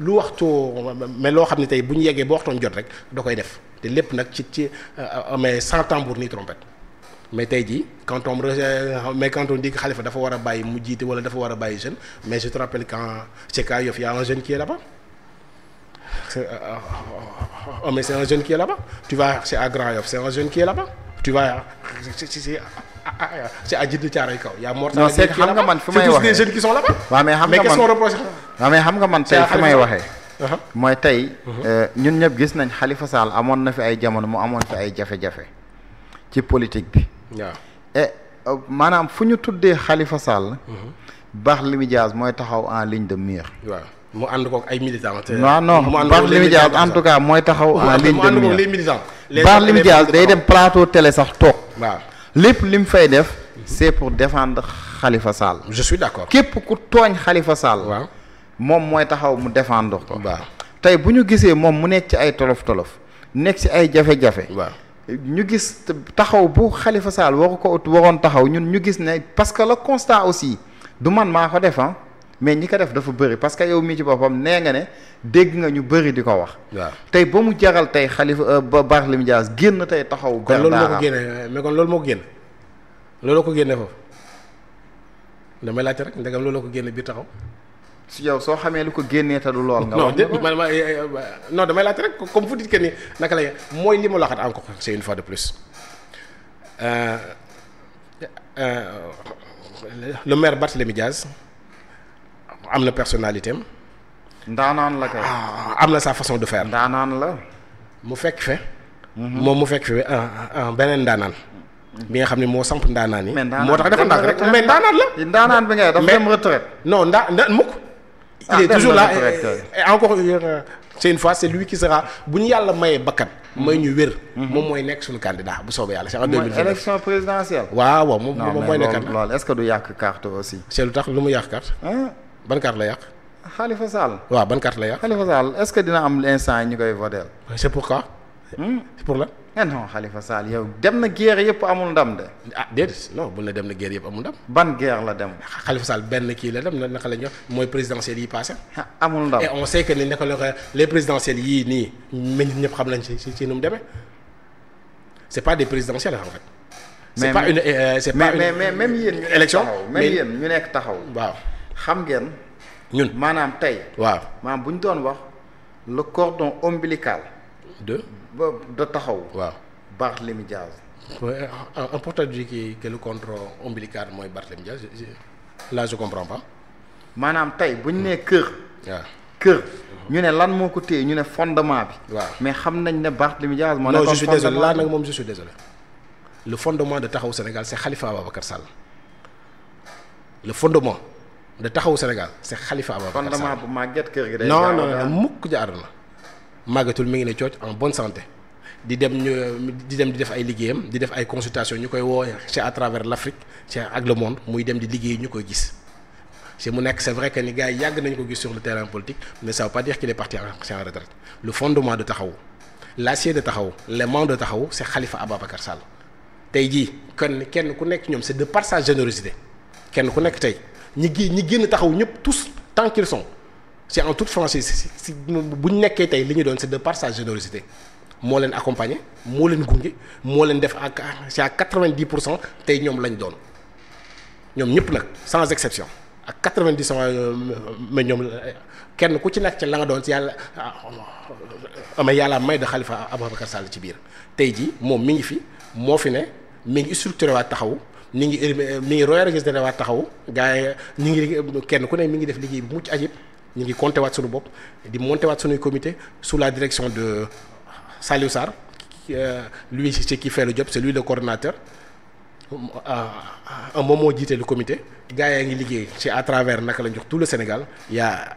lu waxtu mais loo xam ne tey bu ñu yeggee ba waxtoon jot rek da koy def te lépp nag ci mais sans tambour ni trompette mais tey jii quand on dit que Khalifa dafa war a bàyyi mu jiite wala dafa war a bàyyi jeune mais je te rappelle quand c'est à Yoff y a un jeune qui est là-bas mais c'est un jeune qui est là-bas tu vas c'est à Grand Yoff c'est un jeune qui est là-bas tu vas c'est à Djiddah Thiaroye Kaw y a Mor Talla c'est xam nga man fi may waxee c'est tous des jeunes qui sont là-bas. waaw mais xam nga man qu'est-ce qu'on reproche. waaw mais xam nga man tey fi may waxee. mooy tey. ñun ñëpp gis nañ Khalifa Sall amoon na fi ay jamono mu amoon fi ay jafe-jafe ci politique bi. waaw et maanaam fu ñu tuddee Khalifa Sall. Barthélémy Dias mooy taxaw en ligne de mire. waaw mu ànd koog ay militants. non Barthélémy Dias en tout cas mooy taxaw en ligne de mire les militants. Barthélémy Dias day dem plateau télé sax toog. waaw lépp li mu fay def. c'est pour défendre Khalifa Sall. je suis d'accord. képp ku tooñ Khalifa Sall. waaw moom mooy taxaw mu défendre ko. waaw tey bu ñu gisee moom mu nekk ci ay tolof-tolof nekk ci ay jafe-jafe. waaw ñu gis taxaw bu Khalifa Sall waroon taxaw ñun ñu gis ne parce que le constat aussi du man maa ko def mais ñi ko def dafa bëri parce que yow mii ci boppam nee nga ne dégg nga ñu bëri di ko wax. waaw tey ba mu jaral tey Khalifa Barthélémy Dias génn tey taxaw. kon loolu moo ko génne mais kon loolu moo ko génne looloo ko génne foofu damay laajte rek ndegam looloo ko génne biir taxaw. si yow soo xamee lu ko génnee te du lool. nga non wax non damay laajte rek comme vous dites que ni naka la mooy li ma la waxaat encore c'est une fois de plus le maire Barthélémy Dias am na personnalité am. ndaanaan la kay. am na sa façon de faire. ndaanaan la. mu fekk fe. moom mu fekk fe beneen ndaanaan. bi nga xam ne moo samp ndaanaan yi. moo tax dafa ndànk rek mais ndaanaan la. ndaanaan bi nga dafa dem retraite. non mukk. il est toujours là et encore c'est une fois c'est lui qui sera bu ñu yàlla mayee bakkan. may ñu wér. moom mooy nekk suñu candidat bu soobee yàlla c'est en 2019 élection présidentielle. waaw moom mooy nekk loolu est-ce que du yàq carte aussi. c'est lu tax lu mu yàq carte. ban carte la yàq. Khalifa Sall. waaw ban carte la yàq. Khalifa Sall est-ce que dina am l'instant yi ñu koy voter. c'est pourquoi. c'est pour la. non Khalifa Sall yow dem na guerre yëpp amul ndam de. déedéet non bu la dem na guerre yëpp amul ndam. ban guerre la dem. Khalifa Sall benn kii la dem naka la ñu mooy présidentielle yi passé. amul ndam et on sait que ni naka la les présidentielles yii nii mais ñun ñëpp xam nañ ci nu mu demee c'est pas des présidentielles en fait. c'est pas une mais même yéen. élection même yéen ñu nekk taxaw. waaw xam ngeen. ñun maanaam tey. waaw maanaam bu ñu doon wax le cordon ombilical. de taxaw. waaw Barthélémy Dias. un porteur dit que le cordon ombilical mooy Barthélémy Dias là je comprends pas. maanaam tey bu ñu nee kër. waaw kër. ñu ne lan moo ko téye ñu ne fondement bi. waaw mais xam nañ ne Barthélémy Dias moo non nekkoon je suis désolé là nag moom je suis désolé le fondement de Taxawu Sénégal c'est Khalifa Ababacar Sall le fondement de Taxawu Sénégal c'est Khalifa Ababacar Sall. fondement bu màgget kër gi day. non mukk jaar na màggatul mi ngi ne cooc en bonne santé di dem di def ay liggéeyam di def ay consultations ñu koy woo c'est à travers l'Afrique c'est ak le monde muy dem di liggéey ñu koy gis c'est mu nekk c'est vrai que ni gars yi yàgg nañu ko gis sur le terrain politique mais ça veut pas dire qu'il est parti en retraite le fondement de Taxawu l'acier de Taxawu l'aimant de Taxawu c'est Khalifa Ababacar Sall tey jii kenn ku nekk ñoom c'est de par sa générosité kenn ku nekk tey ñi génn Taxawu ñëpp tous tant qu'ils sont c'est en toute franchise bu ñu nekkee tey li ñu doon c'est de par sa générosité moo leen accompagner moo leen gunge moo leen def ak c'est à 90% tey ñoom lañ doon ñoom ñëpp nag sans exception ak 90% mais ñoom kenn ku ci nekk ci la nga doon ci yàlla mais yàlla may de Khalifa Ababacar Sall ci biir tey jii moom mi ngi fi moo fi ne mi ngi structuré waat Taxawu mi ngi réorganisé waat Taxawu gars yi ñu ngi kenn ku ne mi ngi def liggéey bu mucc ayib ñu ngi compter waat suñu bopp di monter waat suñuy comité sous la direction de Saliou Sarr lui c'est qui fait le job c'est lui le coordonnateur moom moo jiite le comité gars yaa ngi liggéey c'est à travers naka lañ jox tout le Sénégal il y a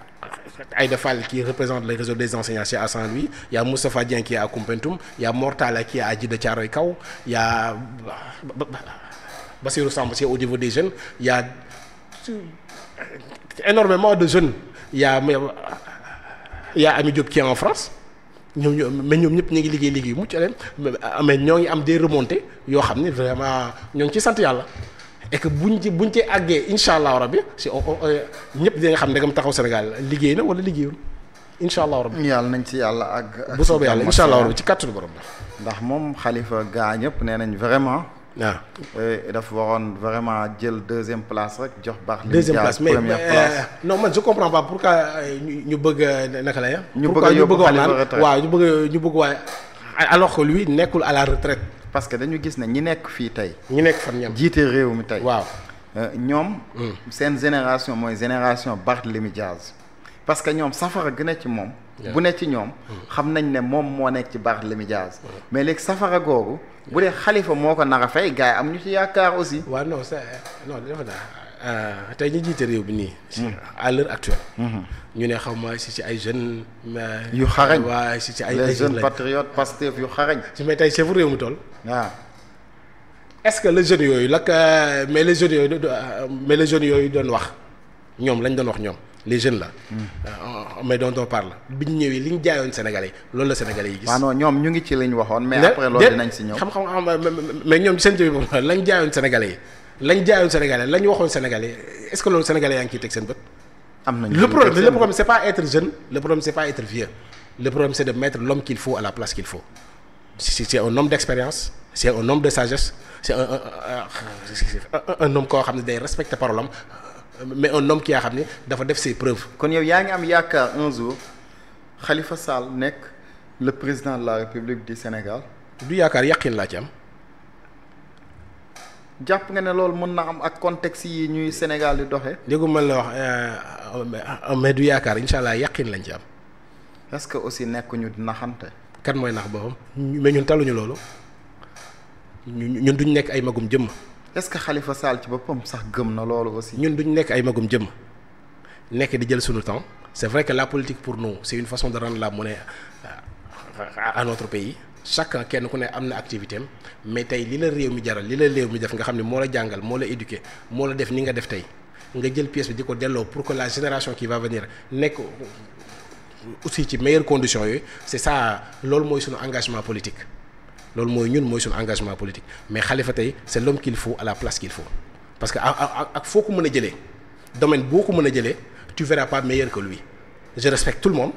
Aïda Fall qui représente le réseau des enseignants c'est à Saint-Louis il y a Moustapha Dieng qui est à Koumpentoum il y a Mor Talla qui est à Djiddah Thiaroye Kaw il y a Bassirou Samb c'est au niveau des jeunes il y a énormément de jeunes il y a Ami Diop qui est en France ñoom ñëpp ñu ngi liggéey mucc leen mais ñoo ngi am des remontées yoo xam ni vraiment ñoo ngi ci sant yàlla et que buñ ci àggee incha allah rabbi si ñëpp dinañ xam ne Taxawu Sénégal liggéey na wala liggéeyul. incha allah rabbi. yàlla nañ ci yàlla ak bu soobee yàlla incha allah rabbi ci kàttanu borom la. ndax moom Khalifa gaa ñëpp nee nañ vraiment. waaw dafa waroon vraiment jël deuxième place rek jox baax. deuxième place mais non man je comprends pas pourquoi ñu bëgg naka la ya. ñu bëgg a yóbbu Khalifa retraite waaw ñu bëgg waaye alors que lui nekkul à la retraite. parce que dañu gis ne ñi nekk fii tey. ñi nekk fan ñam jiite réew mi tey. waaw ñoom. seen génération mooy génération Barthélémy Dias. parce que ñoom safara gën a ci moom. bu ne ci ñoom. xam nañ ne moom moo nekk ci Barthélémy Dias. mais léegi safara googu. bu dee Khalifa moo ko nar a fay gars yi am ñu ci yaakaar aussi. waaw non c'est non dafa naa tey ñu jiite réew bi nii. à l'heure actuelle. ñu ne xaw ma si ay jeunes. yu xarañ waaw si ay les jeunes patriotes Pastef yu xarañ. si mais tey chef réew mi toll. waaw. est-ce que les jeunes yooyu mais les jeunes yooyu doon wax ñoom lañ doon wax ñoom les jeunes là. mais dont on parle bi ñu ñëwee li ñu jaayoon Sénégalais loolu la Sénégalais yi gis. waaw non ñoom ñu ngi ci liñ waxoon. mais après loolu dinañ si ñëw. xam-xam mais ñoom seen jëmm boobu lañ jaayoon Sénégalais yi lañ waxoon Sénégalais est-ce que loolu Sénégalais yaa ngi ciy teg seen bët. am nañ le problème c'est pas être jeune le problème c'est pas être vieux le problème c'est de mettre l'homme qu'il faut à la place qu'il faut c'est un homme d'expérience c'est un homme de sagesse c'est un homme koo xam ne day respecter parole am mais un homme ki yaa xam ne dafa def ses preuves. kon yow yaa ngi am yaakaar un jour Khalifa Sall nekk le président de la République du Sénégal. du yaakaar yàqin laa ci am. jàpp nga ne loolu mën na am ak contexte yi ñuy Sénégal di doxee. déggu ma la wax mais du yaakaar incha allah yàqin lañ ci am. est-ce que aussi nekkuñu di naxante. kan mooy nax boppam mais ñun taluñu loolu ñun duñ nekk ay magum jëmm. est-ce que Khalifa Sall ci boppam sax gëm na loolu aussi. ñun duñ nekk ay magum jëmm nekk di jël suñu temps c'est vrai que la politique pour nous c'est une façon de rendre la monnaie à notre pays chacun kenn ku ne am na activité am mais tey li la réew mi jaral li la réew mi def nga xam ne moo la jàngal moo la éduquer moo la def ni nga def tey nga jël pièce bi di ko delloo pour que la génération qui va venir nekk aussi ci meilleures conditions yooyu c'est ça loolu mooy suñu engagement politique loolu mooy ñun mooy suñu engagement politique mais Khalifa tey c'est l'homme qu'il faut à la place qu'il faut parce que ak foo ko mën a jëlee domaine boo ko mën a jëlee tu verras pas meilleur que lui je respecte tout le monde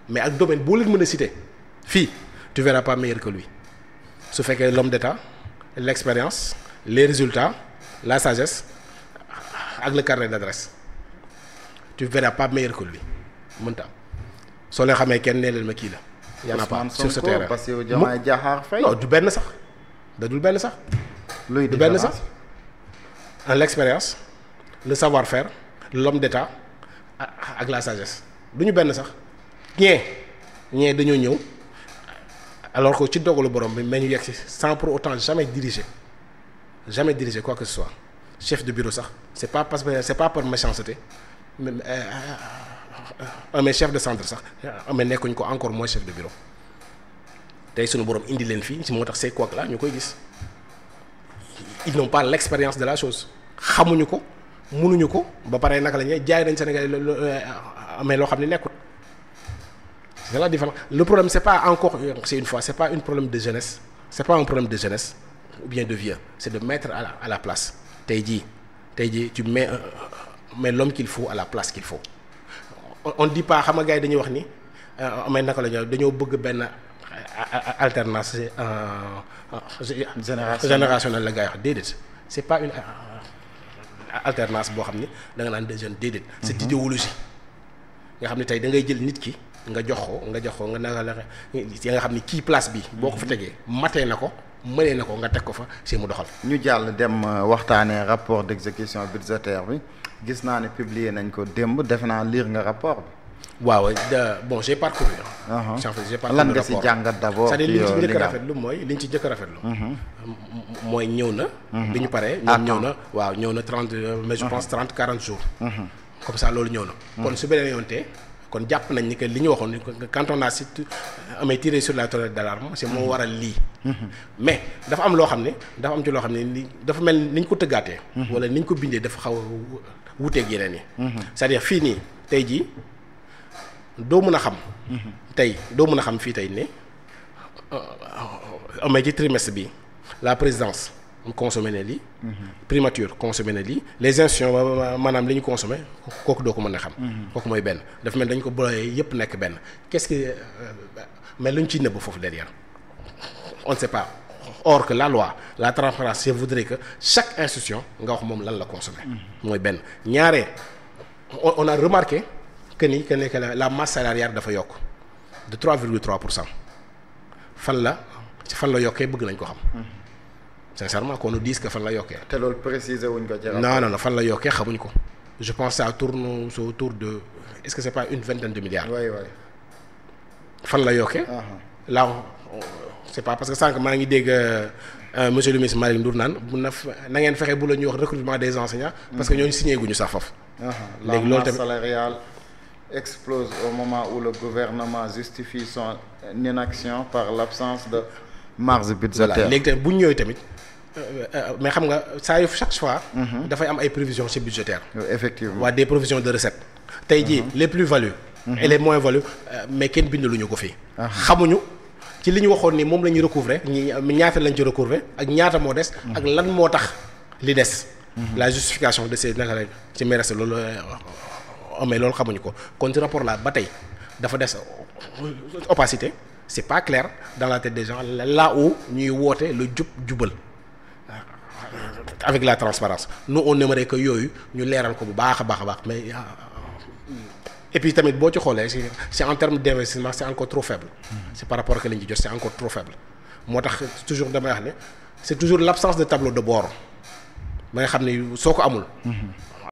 mais ak domaine boo leen mën a citer fii tu verras pas meilleur que lui su fekkee l'homme d'état l'expérience les résultats la sagesse ak le carnet d'adresse tu verras pas meilleur que lui mënta am soo leen xamee kenn nee leen ma kii la. yaa pas sur ce terrain parce que Diomaye Diakhar Faye. non du benn sax da dul benn sax. luy du benn sax l'expérience le savoir-faire l'homme d'état ak la sagesse du ñu benn sax ñee dañoo ñëw alors que ci dogalu borom bi mais ñu yegg si sans pour autant jamais diriger quoi que ce soit chef de bureau sax c'est pas par méchanceté mais chef de centre sax mais nekkuñ ko encore moins chef de bureau tey suñu borom indi leen fii moo tax c'est quoi là ñu koy gis ils n'ont pas l'expérience de la chose xamuñu ko mënuñu ko ba pare naka la ñuy jaay nañ Sénégal mais loo xam ne nekkut c'est la différence le problème c'est pas encore c'est une fois c'est pas un problème de jeunesse c'est pas un problème de jeunesse ou bien de vieux c'est de mettre à la place tey jii tu mets l'homme qu'il faut à la place qu'il faut on dit pas xam nga gars yi dañuy wax ni mais naka la ñu dañoo bëgg benn alternance générationnelle la gars yi wax déedéet c'est pas une alternance boo xam ni da nga naan des jeunes déedéet. c'est idéologie nga xam ne tey da ngay jël nit ki nga jox ko nga naka la nga xam ni kii place bi boo ko fa tegee matee na ko mënee na ko nga teg ko fa si mu doxal. ñu jàll dem waxtaanee rapport d'exécution budgétaire bi gis naa ne publier nañ ko démb defe naa lire nga rapport bi. waaw bon j'ai parcouru. j'ai parcouru lan nga ci jàngat d'abord. c'est-à-dire li ñu ci njëkk a rafetlu mooy ñëw na. bi ñu paree ñoom ñëw na 30 mais je pense 40 jours. comme ça loolu ñëw na. kon su beneen yoon tee kon jàpp nañ ni que li ñu waxoon quand on a amee tiré sur la sonnette d'alarme c'est moo waral lii. mais dafa am loo xam ne dafa am ci loo xam ne ni dafa mel ni ñu ko tëggaatee. wala ni ñu ko bindee dafa xaw a wuuteeg yeneen yi. c'est-à-dire fii nii tey jii doo mën a xam. doo mën a xam fii tey ne amee ci trimestre bi la présidence consommé ne lii. primature consommé ne lii les institutions maanaam li ñu consommé kooku doo ko mën a xam. kooku mooy benn dafa mel dañ ko boole yépp nekk benn qu'est-ce que mais lu ñu ciy nëbb foofu derrière on ne sait pas or que la loi la transparence je voudrais que chaque institution nga wax moom lan la consommé. mooy benn ñaaree on a remarqué que la masse salariale dafa yokk de 3,3%. fan la yokkee bëgg nañ ko xam. sincèrement qu'on nous dise que fan la yokkee. te loolu préciser wuñ ko ci rapport. non fan la yokkee xamuñ ko. je pense que ça tourne autour de est-ce que c'est pas une vingtaine de milliards. oui. fan la yokkee. là c'est pas parce que sànq maa ngi dégg monsieur le ministre Malick Ndour naan na ngeen fexe bu la ñuy wax recrutement des enseignants. parce que ñooñu signé guñu sax foofu. léegi loolu tamit la masse salariale explose au moment où le gouvernement justifie son inaction par l'absence de marge budgétaire. voilà léegi tamit bu ñu ñëwee tamit mais xam nga saa yu chaque fois. dafay am ay prévisions ci budgétaire. effectivement waa des provisions de recettes. tey jii les plus-values. et les moins-values mais kenn bindaluñu ko fii. xamuñu ci li ñu waxoon ni moom la ñuy recouvrer ñaata lañ ci recouvrer ak ñaata moo des. ak lan moo tax li des. la justification de ces naka la ci MERES loolu. mais loolu xamuñu ko kon ci rapport là ba tey dafa des opacité c'est pas clair dans la tête des gens là où ñuy woote lu jubal avec la transparence nous on aimerait que yooyu ñu leeral ko bu baax a baax mais et puis tamit boo ci xoolee c'est en termes d'investissement c'est encore trop faible. c'est par rapport ak li ñu ci jot c'est encore trop faible moo tax toujours damay wax ne c'est toujours l'absence de tableau de bord ba nga xam ne soo ko amul.